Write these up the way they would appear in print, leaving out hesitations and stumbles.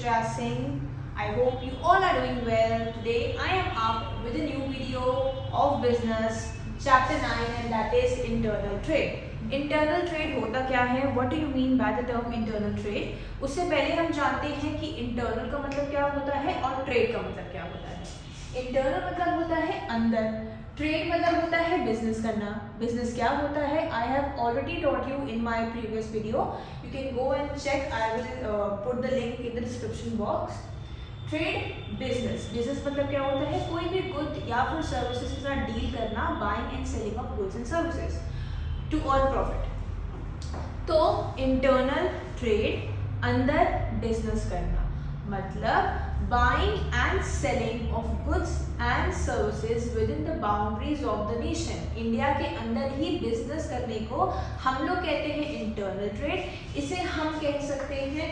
Shreya Singh. I hope you all are doing well. Today I am up with a new video of business chapter 9 and that is internal trade. Internal trade होता क्या है, what do you mean by the term internal trade. उससे पहले हम जानते हैं कि internal का मतलब क्या होता है और ट्रेड का मतलब क्या होता है। इंटरनल मतलब होता है अंदर, ट्रेड मतलब होता है बिजनेस करना। बिजनेस क्या होता है, I have already taught you in my previous video, you can go and check, I will put the link in the description box. Trade business, business मतलब क्या होता है, कोई भी गुड या फिर सर्विसेज के साथ डील करना, buying and selling of goods and services to earn profit. तो इंटरनल ट्रेड अंदर बिजनेस करना मतलब buying and selling of goods and services within the boundaries of the nation. India के अंदर ही बिजनेस करने को हम लोग कहते हैं इंटरनल ट्रेड। इसे हम कह सकते हैं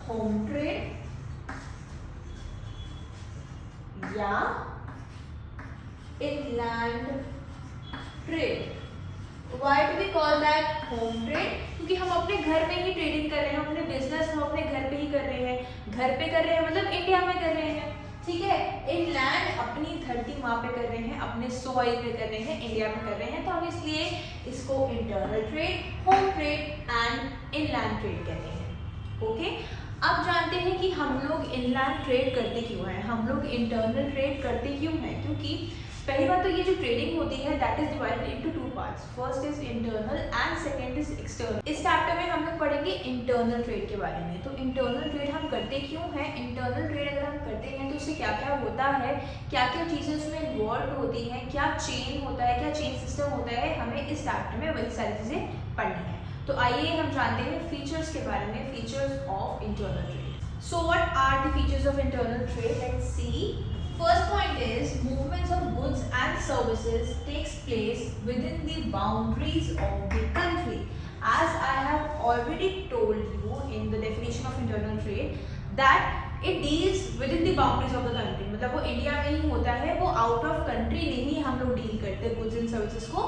होम ट्रेड या inland trade. Why do we call that home trade? क्योंकि हम अपने घर में ही ट्रेडिंग कर रहे हैं, अपने बिजनेस हम अपने घर पे ही कर रहे हैं। घर पे कर रहे हैं मतलब इंडिया में कर रहे हैं, ठीक है। इनलैंड अपनी धरती माँ पे कर रहे हैं, अपने सॉइल पे कर रहे हैं, इंडिया में कर रहे हैं। तो हम इसलिए इसको internal trade, home trade and inland trade कहते हैं। ओके, अब जानते हैं कि हम लोग इनलैंड ट्रेड करते क्यों हैं, हम लोग इंटरनल ट्रेड करते क्यों हैं। क्योंकि पहली बात तो ये जो ट्रेडिंग होती है that is divided into two parts, first is internal and second is external. इस चैप्टर में हम लोग पढ़ेंगे इंटरनल ट्रेड के बारे में। तो इंटरनल ट्रेड हम करते क्यों हैं, इंटरनल ट्रेड अगर हम करते हैं तो उससे क्या क्या होता है, क्या क्या चीज़ें उसमें इन्वॉल्व होती हैं, क्या चेन होता है, क्या चेन सिस्टम होता है, हमें इस चैप्टर में वही सारी चीज़ें पढ़नी है। तो आइए हम जानते हैं फीचर्स के बारे में, features of internal trade. So what are the features of internal trade? Let's see. First point is movements of goods and services takes place within the boundaries of the country. As I have already told you in the definition of internal trade that it deals within the boundaries of the country. मतलब वो India में ही होता है, वो out of country नहीं हम लोग deal करते गुड्स एंड सर्विसेज को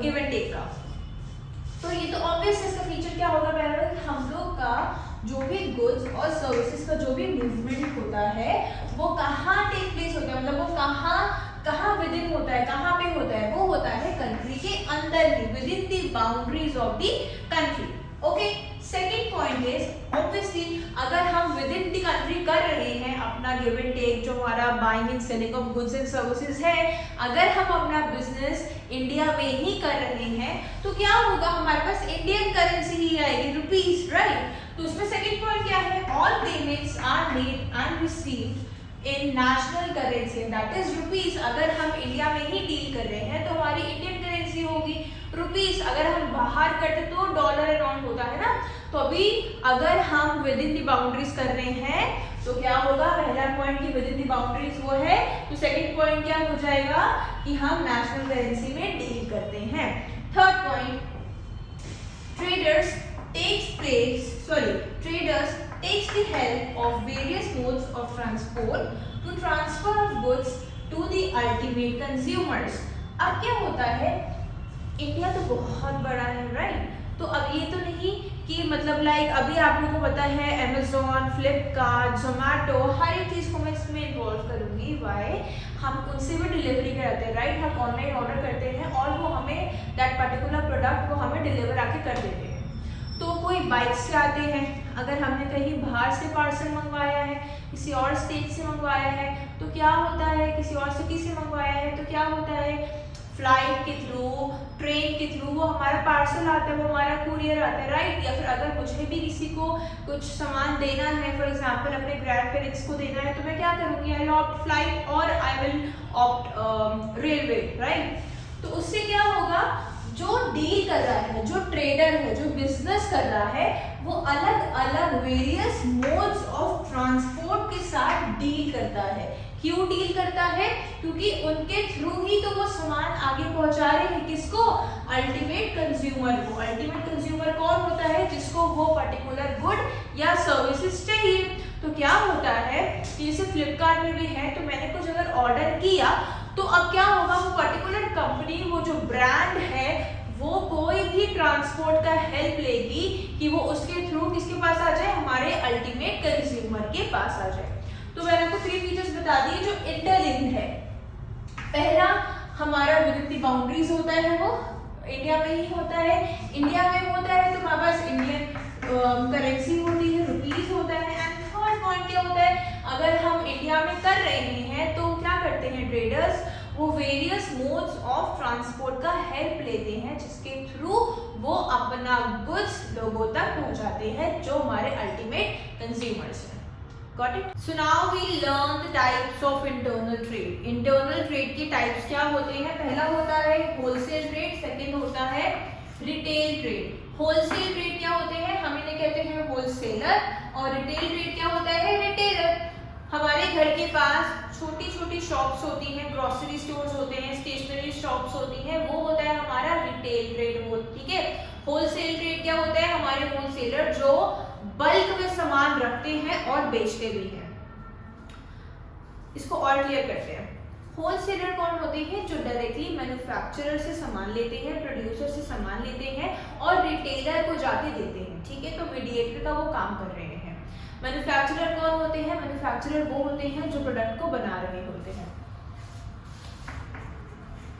गिव एंड टेक का। तो ये तो ऑब्वियस इसका फीचर क्या होगा, पहले हम लोग का जो भी गुड्स और सर्विसेज का जो भी मूवमेंट होता है वो कहाँ टेक प्लेस होता है, मतलब वो कहाँ विद इन होता है, कहाँ पे होता है, वो होता है कंट्री के अंदर ही, within the boundaries of the country. Okay, second point is obviously अगर हम विद इन द कंट्री कर रहे हैं अपना गिव एंड टेक, जो हमारा buying and selling of goods and services है, अगर हम अपना बिजनेस इंडिया में ही कर रहे हैं तो क्या होगा, हमारे पास इंडियन करेंसी ही आएगी, रुपीज, राइट। तो उसमें सेकंड पॉइंट क्या है, all payments are made and received in national currency that is rupees. अगर हम इंडिया में ही डील कर रहे हैं तो हमारी इंडियन करेंसी होगी रुपीज। अगर हम बाहर करते तो डॉलर अराउंड होता है ना। तो अभी अगर हम विद इन द बाउंड्रीज कर रहे हैं तो क्या होगा, पहला पॉइंट की विद इन द बाउंड्रीज वो है, तो सेकंड पॉइंट क्या हो जाएगा कि हम नेशनल करेंसी में डील करते हैं। Third point, traders takes the help of various modes of transport to transfer of goods to the ultimate consumers। अब क्या होता है, इंडिया तो बहुत बड़ा है, राइट। तो अब ये तो नहीं कि मतलब लाइक अभी आप लोगों को पता है अमेजोन, फ्लिपकार्ट, जोमेटो, हर एक चीज़ को मैं इसमें इन्वॉल्व करूँगी। वाई, हम उनसे भी डिलीवरी कराते हैं, राइट। हम ऑनलाइन ऑर्डर करते हैं और वो हमें दैट पर्टिकुलर प्रोडक्ट वो हमें डिलीवर आके कर देते हैं। तो कोई बाइक से आते हैं, अगर हमने कहीं बाहर से पार्सल मंगवाया है, किसी और स्टेट से मंगवाया है तो क्या होता है, किसी और सिटी से मंगवाया है तो क्या होता है, फ्लाइट के थ्रू, ट्रेन के थ्रू वो हमारा पार्सल आता है, वो हमारा कुरियर आता है, राइट। या फिर अगर मुझे भी किसी को कुछ सामान देना है, फॉर एग्जांपल अपने ग्रैंड पेरेंट्स को देना है, तो मैं क्या करूँगी, आई विल ऑप्ट फ्लाइट और I will opt railway, right. तो उससे क्या होगा, जो डील कर रहा है, जो ट्रेडर है, जो बिजनेस कर रहा है, वो अलग अलग वेरियस मोड्स ऑफ ट्रांसपोर्ट के साथ डील करता है। क्यों डील करता है, क्योंकि उनके थ्रू ही तो वो सामान आगे पहुंचा रहे हैं, किसको, अल्टीमेट कंज्यूमर को। अल्टीमेट कंज्यूमर कौन होता है, जिसको वो पर्टिकुलर गुड या सर्विसेज चाहिए। तो क्या होता है कि जैसे फ्लिपकार्ट में भी है, तो मैंने कुछ अगर ऑर्डर किया तो अब क्या होगा, वो पर्टिकुलर कंपनी, वो जो ब्रांड है, वो कोई भी ट्रांसपोर्ट का हेल्प लेगी कि वो उसके थ्रू किसके पास आ जाए, हमारे अल्टीमेट कंज्यूमर के पास आ जाए। तो मैंने आपको 3 फीचर्स बता दिए जो इंटरलिंक्ड है। पहला हमारा विद इन द बाउंड्रीज होता है, वो इंडिया में ही होता है। इंडिया में होता है तो हमारे पास इंडियन करेंसी होती है, रुपीज होता है। एंड थर्ड पॉइंट क्या होता है, अगर हम इंडिया में कर रहे हैं तो क्या करते हैं ट्रेडर्स, वो वेरियस मोड्स ऑफ ट्रांसपोर्ट का हेल्प लेते हैं जिसके थ्रू वो अपना गुड्स लोगों तक पहुंचाते हैं जो हमारे अल्टीमेट कंज्यूमर्स हैं। Got it? So now we learn the types of internal trade. Internal trade की टाइप्स क्या होते हैं? पहला होता है होलसेल ट्रेड, सेकंड होता है रिटेल ट्रेड। होलसेल ट्रेड क्या होते हैं, हम इन्हें कहते हैं होलसेलर, और रिटेल ट्रेड क्या होता है, रिटेलर। हमारे घर के पास छोटी छोटी शॉप्स होती हैं, ग्रोसरी स्टोर्स होते हैं, स्टेशनरी शॉप्स होती हैं, वो होता है हमारा रिटेल ट्रेड। वो ठीक है। होलसेल ट्रेड क्या होता है, हमारे होलसेलर जो बल्क में सामान रखते हैं और बेचते भी हैं। इसको और क्लियर करते हैं। होलसेलर कौन होते हैं, जो डायरेक्टली मैन्युफैक्चरर से सामान लेते हैं, प्रोड्यूसर से सामान लेते हैं और रिटेलर को जाके देते हैं। ठीक है, तो मीडिएटर का वो काम कर रहे हैं। मैन्युफैक्चरर कौन होते हैं, मैन्युफैक्चरर वो होते हैं जो प्रोडक्ट को बना रहे होते हैं।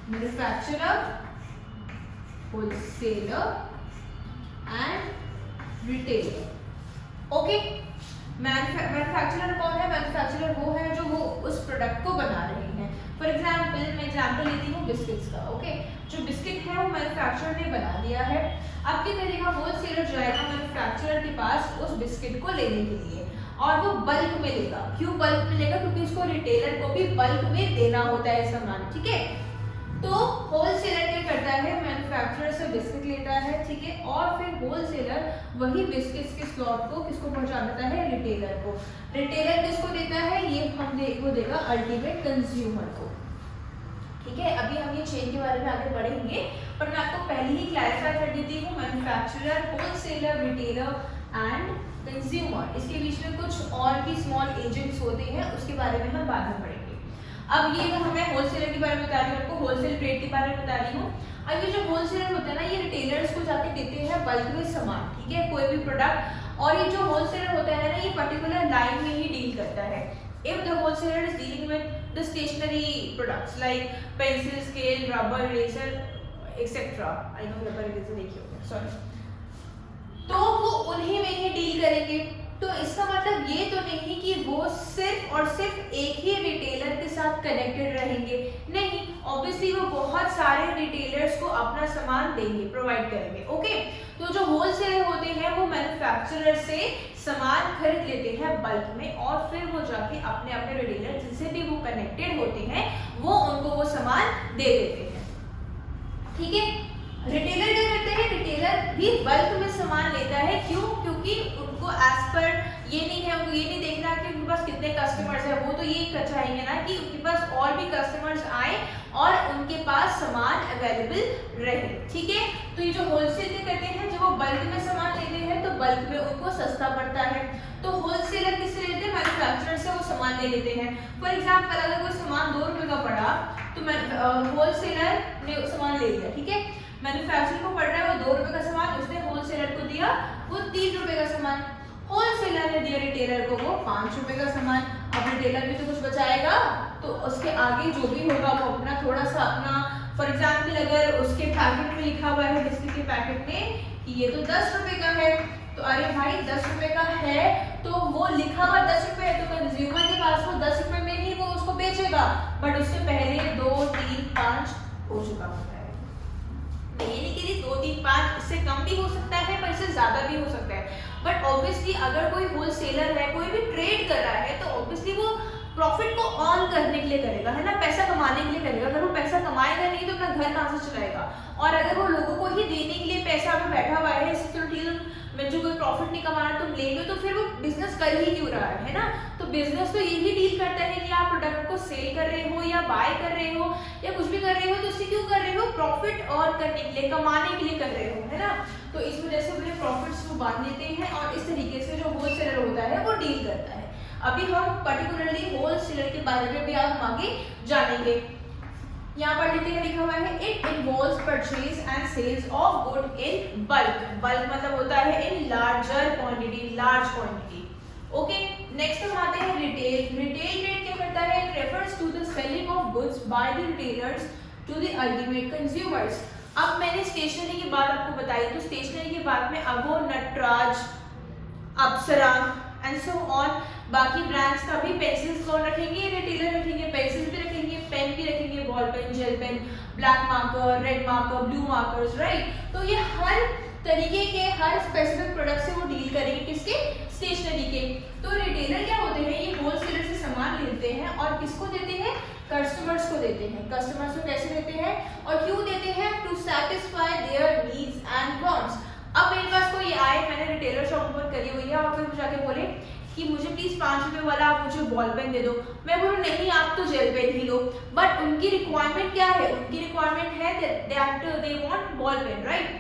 Manufacturer, wholesaler and retailer. Okay, manufacturer कौन है, मैन्युफैक्चरर वो है जो वो उस प्रोडक्ट को बना रहे हैं। फॉर एग्जांपल मैं एग्जांपल लेती हूँ बिस्किट्स का। ओके, जो बिस्किट है वो मैन्युफैक्चरर ने बना दिया है। अब क्या करेगा, होलसेलर जाएगा मैन्युफैक्चरर के पास उस बिस्किट को लेने के लिए और वो बल्क में लेगा। क्यों बल्क में लेगा, क्योंकि उसको रिटेलर को भी बल्क में देना होता है सामान। ठीक है, तो होलसेलर क्या करता है, मैन्युफैक्चरर से बिस्किट लेता है, ठीक है, और फिर होलसेलर वही बिस्किट्स के स्लॉट को किसको पहुंचा देता है, रिटेलर को। रिटेलर किसको देता है, ये वो देगा अल्टीमेट कंज्यूमर को। ठीक है, अभी हम ये चेन के बारे में आगे बढ़ेंगे, पर मैं आपको पहले ही क्लैरिफाई कर देती हूँ। Manufacturer, wholesaler, retailer and consumer, इसके बीच में कुछ और भी स्मॉल एजेंट्स होते हैं, उसके बारे में हम बाद में पढ़ेंगे। अब ये तो हमें होलसेलर के बारे में बता रही हूँ, आपको होलसेल ट्रेड के बारे में बता रही हूँ। अब ये जो होलसेलर होता है ना, ये रिटेलर्स को जाके देते हैं बल्क में सामान। ठीक है, कोई भी प्रोडक्ट। और ये जो होलसेलर होता है ना, ये पर्टिकुलर लाइन में ही डील करता है। If the wholesaler is dealing with the stationery products like pencil, scale, rubber, eraser, etc. I know rubber eraser एक ही होगा, sorry. तो वो उन्हीं में ही डील करेंगे। तो इसका मतलब ये तो नहीं कि वो सिर्फ और सिर्फ एक ही रिटेलर के साथ कनेक्टेड रहेंगे, नहीं, ऑब्वियसली वो बहुत सारे रिटेलर्स को अपना सामान देंगे, प्रोवाइड करेंगे। ओके, तो जो होलसेलर होते हैं वो मैन्युफैक्चरर से सामान खरीद लेते हैं बल्क में और फिर वो जाके अपने अपने रिटेलर जिनसे भी वो कनेक्टेड होते हैं वो उनको वो सामान दे देते हैं। ठीक है, रिटेलर क्या करते हैं, रिटेलर भी बल्क में सामान लेता है। क्यों, क्योंकि उनको एज पर ये नहीं है, उनको ये नहीं देखना कि उनके पास कितने कस्टमर्स हैं, वो तो ये चाहेंगे ना कि उनके पास और भी कस्टमर्स आए और उनके पास सामान अवेलेबल रहे। ठीक है, तो ये जो होलसेल करते हैं, जब वो बल्क में सामान लेते हैं तो बल्क में उनको सस्ता पड़ता है। तो होलसेलर किससे लेते हैं, मैन्युफैक्चरर से वो सामान ले लेते हैं। फॉर एग्जाम्पल अगर कोई सामान 2 रुपए का पड़ा तो होलसेलर ने सामान ले लिया। ठीक है, मैन्युफैक्चरर को पड़ रहा है वो 2 रुपए का सामान, उसने होलसेलर को दिया वो 3 रुपए का सामान, होलसेलर ने दिया रिटेलर को वो 5 रुपए का सामान। अब रिटेलर भी तो कुछ बचाएगा, तो उसके आगे जो भी होगा वो अपना थोड़ा सा अपना, फॉर एग्जाम्पल अगर उसके पैकेट में लिखा हुआ है बिस्किट के पैकेट में कि ये तो 10 रुपए का है, तो अरे भाई 10 रुपए का है तो वो लिखा हुआ 10 रुपए है, तो कंज्यूमर के पास वो 10 रुपए में ही वो उसको बेचेगा, बट उससे पहले 2, 3, 5 हो चुका होता है। ये नहीं कि 2, 3, 5, इससे कम भी हो सकता है पर इससे ज्यादा भी हो सकता है। बट ऑब्वियसली अगर कोई होलसेलर है, कोई भी ट्रेड कर रहा है, तो ऑब्वियसली वो प्रॉफिट को ऑन करने के लिए करेगा, है ना, पैसा कमाने के लिए करेगा। अगर वो पैसा कमाएगा नहीं तो अपना घर कहाँ से चलाएगा। और अगर वो लोगों को ही देने के लिए पैसा में बैठा हुआ है, चलो ठीक है मैं जो कोई प्रॉफिट नहीं कमाना तुम ले लो, तो फिर वो बिजनेस कर ही क्यों रहा है ना। तो बिजनेस तो यही डील करता है कि आप प्रोडक्ट को सेल कर रहे हो या बाय कर रहे हो या कुछ भी कर रहे हो, तो उससे क्यों कर रहे हो, प्रॉफिट अर्न करने के लिए, कमाने के लिए कर रहे हो, है ना। तो इस वजह से अपने प्रॉफिट्स को बांध लेते हैं और इस तरीके से जो होलसेलर होता है वो डील करता है। अभी हम पर्टिकुलरली होलसेलर के बारे में भी आप आगे जानेंगे। यहाँ पर लिखा हुआ है it involves purchase and sales of good in bulk. Bulk मतलब होता है in larger quantity, large quantity. Okay, next हम आते हैं रिटेल। रिटेल ट्रेड क्या करता है? It refers to the selling of goods by the retailers to the ultimate consumers. अब मैंने स्टेशनरी की बात आपको बताई, तो स्टेशनरी के बाद में अवो, नटराज, अप्सरा एंड सो ऑन, बाकी ब्रांड्स का भी पेंसिल्स कौन रखेंगे? रिटेलर रखेंगे। पेंसिल्स भी रखेंगे, पेन भी रखेंगे, ball pen, gel pen, black marker, red marker, blue markers, right. तो ये हर तरीके के, हर स्पेसिफिक प्रोडक्ट से वो डील करेंगे, किसके? स्टेशनरी के। तो रिटेलर क्या होते हैं? ये होलसेलर से सामान लेते हैं और किसको देते हैं? कस्टमर्स को देते हैं। कस्टमर्स को कैसे देते हैं और क्यों देते हैं? To satisfy their needs and wants. अब मेरे पास कोई आए, मैंने रिटेलर शॉप ओपन करी हुई है और कोई मुझे जाके बोले कि मुझे प्लीज 5 रुपए वाला आप मुझे बॉल पेन दे दो, मैं बोलूँ नहीं आप तो जेल पेन ही लो। बट उनकी रिक्वायरमेंट क्या है? उनकी रिक्वायरमेंट है that they want ball pen, right.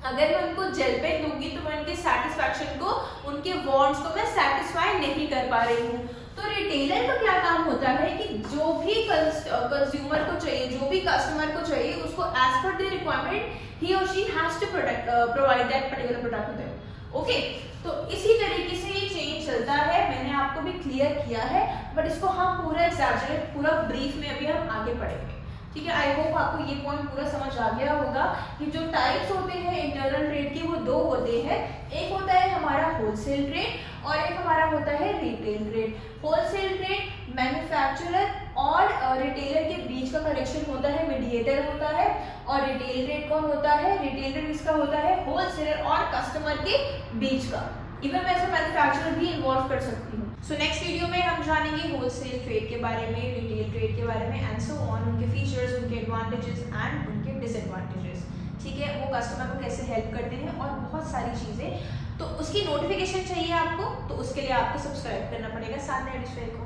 अगर मैं उनको जेल पेन दूंगी तो मैं उनके सेटिस्फैक्शन को, उनके वांट्स को मैं सेटिस्फाई नहीं कर पा रही हूँ। तो रिटेलर का क्या काम होता है कि जो भी कंज्यूमर को चाहिए, जो भी कस्टमर को चाहिए, उसको एज पर देयर रिक्वायरमेंट ही और she has to provide that particular product to them. Okay, तो इसी तरीके से ये चेंज चलता है। मैंने आपको भी क्लियर किया है, बट इसको हम पूरा एग्जैजरेट, पूरा ब्रीफ में अभी हम आगे पढ़ेंगे, ठीक है। आई होप आपको ये पॉइंट पूरा समझ आ गया होगा कि जो टाइप्स होते हैं इंटरनल ट्रेड के, वो 2 होते हैं। एक होता है हमारा होलसेल ट्रेड और एक हमारा होता है retail trade. Wholesale trade manufacturer और रिटेलर के बीच का कनेक्शन होता है, मीडिएटर होता है। और रिटेल ट्रेड कौन होता है? रिटेल ट्रेड किसका होता है? होलसेलर और कस्टमर के बीच का। इवन मैं ऐसा मैन्युफैक्चरर भी इन्वॉल्व कर सकती हूँ। सो नेक्स्ट वीडियो में हम जानेंगे होलसेल ट्रेड के बारे में, रिटेल ट्रेड के बारे में एंड सो ऑन, उनके फीचर्स, उनके एडवांटेजेस एंड उनके डिसएडवांटेजेस, ठीक है। वो कस्टमर को कैसे हेल्प करते हैं और बहुत सारी चीज़ें। तो उसकी नोटिफिकेशन चाहिए आपको, तो उसके लिए आपको सब्सक्राइब करना पड़ेगा साथ में को।